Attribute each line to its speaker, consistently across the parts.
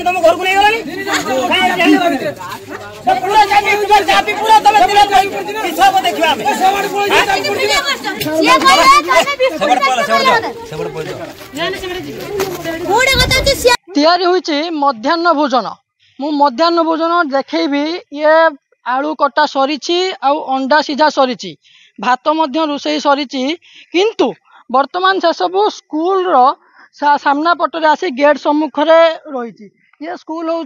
Speaker 1: तुम घर को नहीं
Speaker 2: तैयारी हुई मध्याह्न भोजन मु मध्याह्न भोजन देखी ये आलू कटा सरी अंडा सीझा सरी भात रोषे सरी किंतु वर्तमान से सब स्कूल रो सामना पटरे आसी गेट सम्मुख रही ये स्कूल हूँ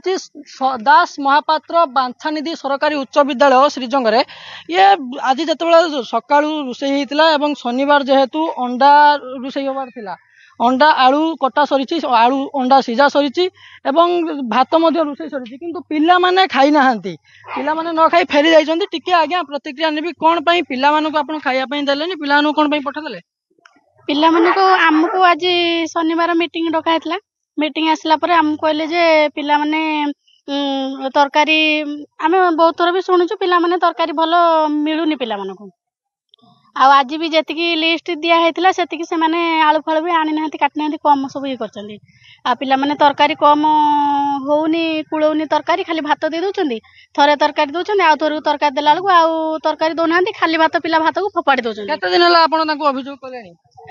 Speaker 2: दास महापात्र बांछानिधि सरकारी उच्च विद्यालय श्रीजंगे ये आज जो सका रोषे होता शनिवार जेहेतु अंडा रोषे होबार थिला अंडा आलू कटा सरी आलू अंडा सीझा सरी भात रोषे सरी किंतु पिला माने खाई नाहांती पिला माने न खाई फेरी जाइछन्ती टिके आज्ञा प्रतिक्रिया नेबी कोन पई पिला मानको आपण खाइया पई देलेनी पिला मानको कोन पई पठा
Speaker 3: पिला मानको आमको आज शनिवार मीटिंग डका हेतला मीटिंग आसला पर आमको कहले जे पिला माने तरकारी आमे बहुत थोर भी सुनुछु पिला माने तरकारी भलो मिलुनी पिला मानको आज भी जी लिस्ट दिया है से से माने आलू फल भी आनी ना काटी ना कम सब ये कर पिला माने तरकारी कम होनी कूलौनी तरकारी खाली भात दे दौरान थरे तरकारी दौरान आउ थोर तरकारी देला बेलू आउ तरकारी दौना खाली भात पिला भात को फोपाड़ी दौरान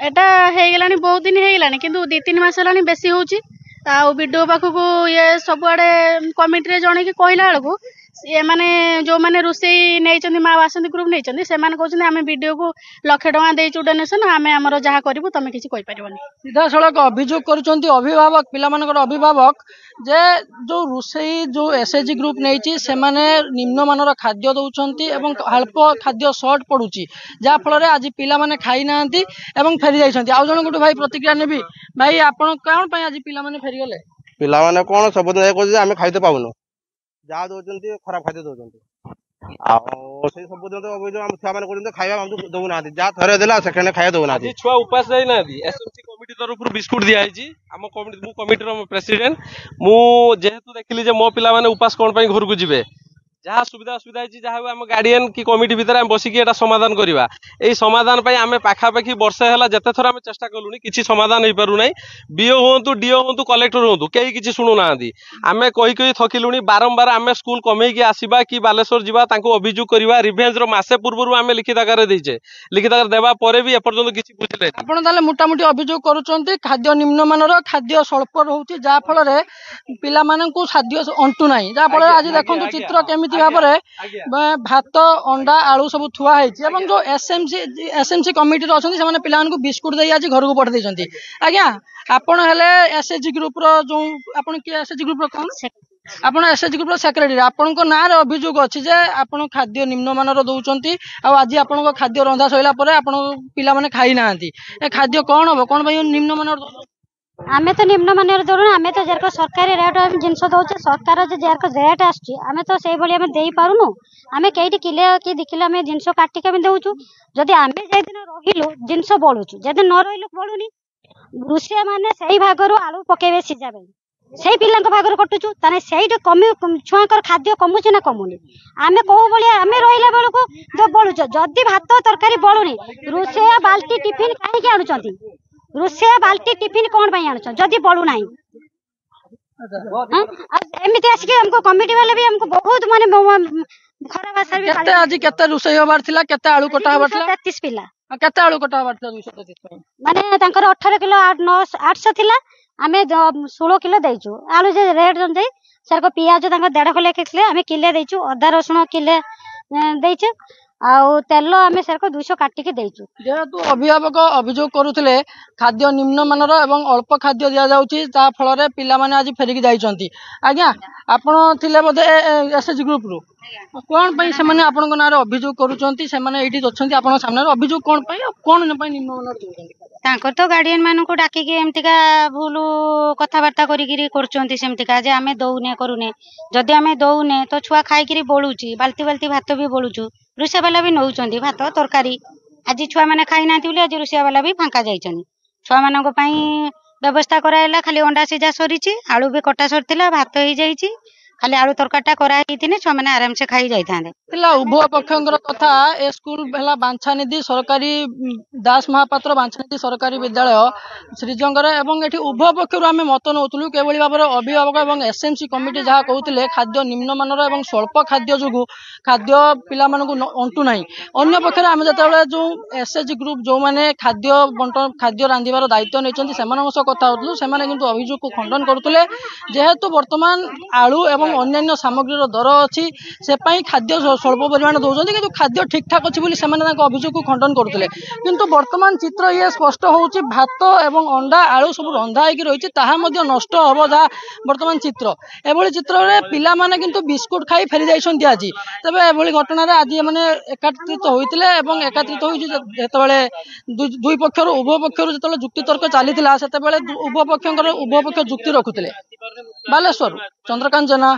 Speaker 3: एटा हो बहुत दिन होगा किंतु 2-3 मास है बेसी होची वीडियो पाखक ये सबुआड़े कमिटी जन की कहला बेलू ये माने जो माने रोषे नहीं माँ बासंती ग्रुप नहीं से कहते आम वीडियो को 1 लाख टका देचु डोनेशन आम आमर जहाँ करूँ तुम किसी
Speaker 2: सीधा सड़क अभियोग कर अभिभावक पिला अभिभावक जे जो रोषे जो एसएचजी ग्रुप नहीं से निम्न मानर खाद्य दौरान अल्प खाद्य सर्ट पड़ुची जहाँ फल आज पिला माने खाई ना फेरी जाइछन्ती आउ जन गोटे भाई प्रतिक्रिया नेबी भाई आपण कौन पे आज पिला माने फेरी गले
Speaker 4: पिला माने कोन सब दिन आम खाइते पाउनु जहाँ दौरान खराब खाद्य दौरान सब दिन तो अभियोग आम छुआ मैंने खाଇବା दौना जहाँ थे देला सेकेंड खाଇବା दौना
Speaker 5: छुआ उपास जाइना एसएमसी कमिटी तरफ बिस्कुट दिखाई आम कमिटी प्रेसिडेंट मुझेतु देखिली मो पिला माने उपास कौन घर को जी जहाँ सुविधा असुविधा जहाँ आम गार्डियन कि कमिटी भितर बसिकी समाधान करवा यही समाधान आम पाखापाखि वर्षे है जिते थर आम चेष्टा कलुनी किसी समाधान हो पारना बीओ हूँ डीओ हूँ कलेक्टर हूँ कहीं किसी शुणुना आम कही थकिलुनी बारंबार आम स्कूल कमेकी आसवा कि बालेश्वर जावा अभियोग करवा रिभेन्स मसे पूर्व आम लिखित आकार देचे लिखित आकार देवा भी एपर्तंत किसी बुझे
Speaker 2: आप मोटामोटी अभियोग करुँच खाद्य निम्नमानर खाद्य स्वल्प रोचे जहाँ फल पिला खाद्य अंटू ना जहाँ फल आज देखो चित्र केमी भाव भात अंडा आलू सब थुआई जो एसएमसी कमिटी अच्छा से पिला बिस्कुट दे आज घर को पठे देती आज्ञा आपण हेले एसएचजी ग्रुप जो आपण कि एसएचजी ग्रुप कौन आपण एसएचजी ग्रुप सेक्रेटरी आपण ना अभियोग अच्छी जे आपण खाद्य निम्नमानर दौरान आज आपण खाद्य रंधा सैला पिला माने खाई ना खाद्य कौन हम कौन निम्नमानर
Speaker 6: आमे तो निम्न मानर दौर आमे तो जरक सरकारी रेट जिनस दौचे सरकार जरक रेट आमे तो से भाई आम दे पारुनु आमे कई किले कि 2 किलो आम जिनस काटिक देचु जदि आम दिन रहिलु जिनस बलुचु जदि न रही बलुनी रुषिया मैंने से भागर आलू पकेबे सीझा से पिला भागर कटुचु ताने से कमी छुआकर खाद्य कमुचे ना कमुनी आमे कहू भाई आम रहा बेलू जो बलुच जदि भात तरकारी बलुनी रुषिया बाल्टी टिफिन कहीं आणुचंती रुषिया बाल्टी टिफिन कौन आणुछ जदि बलू ना एमती आसिक हमको कमिटी वाले भी हमको बहुत माने खराब भाषा
Speaker 2: केते आज केते रुषै होबार थिला केते आलू कटा होबार थिला
Speaker 6: 33 पिला
Speaker 2: केते आलू कटा होबार थिला 233
Speaker 6: माने तांकर 18 किलो 800 थिला आमे 16 किलो देइछु आलू जे रेट जन जाई सर को पियाज तांकर 1.5 किलो केले आमे किले देइछु अदा रसुण किले देइछु आउ तेल आमे सर को 200 काटिके देइछु
Speaker 2: जेहेतु अभिभावक अभियोग करुथिले खाद्य निम्नमानर एवं अल्प खाद्य दिया जाउची ता फल रे पिला माने आज फेरिक जाइछंती आज्ञा आपण थिले बोधे एसएचजी ग्रुप रो कोन पई से माने आपन को नारे अभियोग करूचंती से माने एठी दछंती आपन सामने अभियोग कोन पई कोन न पई निम्नमानर दोचंती
Speaker 6: तांकर तो गार्डियन मान को डाकी के एमतिका भूल कथा बार्ता करिगिरी करचंती सेमतिका जे आमे दउने करूने जदि आमे दउने तो छुआ खाइकिरी बोलुची बाल्टी बाल्टी भात भी बोलुचु रुषिया वाला भी नौचंती भात तरकारी आज छुआ माने खाई नांती बोली आज रुषिया वाला भी फांका जाइछनी छुआ मानक पई व्यवस्था कराइला खाली अंडा सीझा सरी आलू भी कटा सरीला भात हो जाइए खाली आलू तरकारीटा कराई छुआ मैंने आराम से खाई जाइए।
Speaker 2: उभय पक्षर कथा ए स्कूल है बांछानिधि सरकारी दास महापात्र बांछानिधि सरकारी विद्यालय श्रीजंगर एवं ये उभय पक्षर आम मत नौलु केवल भाव में अभिभावक और एसएमसी कमिटी जहाँ कहते खाद्य निम्नमानर और स्वल्प खाद्य जो खाद्य पिला अंटू ना अन्य पक्षर आम जो जो एसएचजी ग्रुप जो मैंने खाद्य बंटन खाद्य रांधिबार दायित्व नहीं से कथा होलु से अभियोग को खंडन करुले जेहेतु वर्तमान आलू एवं अन्य सामग्री दर अच्छी से खाद्य स्वल्प परिमाण दौरान कि खाद्य ठीक ठाक अच्छी अभियोग को खंडन करुले किंतु वर्तमान चित्र ये स्पष्ट होउछि भात एवं अंडा आलू सब रंधा होगी रही नष्ट हम जहाँ वर्तमान चित्र एभली चित्र में पिला माने किंतु बिस्कुट खाई फेरी जाइछन्ति आज तबे एभली घटना रे आज माने एकत्रित होइतिले एवं एकत्रित होई जेतेबेले दुई पक्षर उभय पक्षर जेतेबेले जुक्ति तर्क चलीथिला सेतेबेले उभय पक्ष जुक्ति रखुतिले। बालेश्वर चंद्रकांत जेना।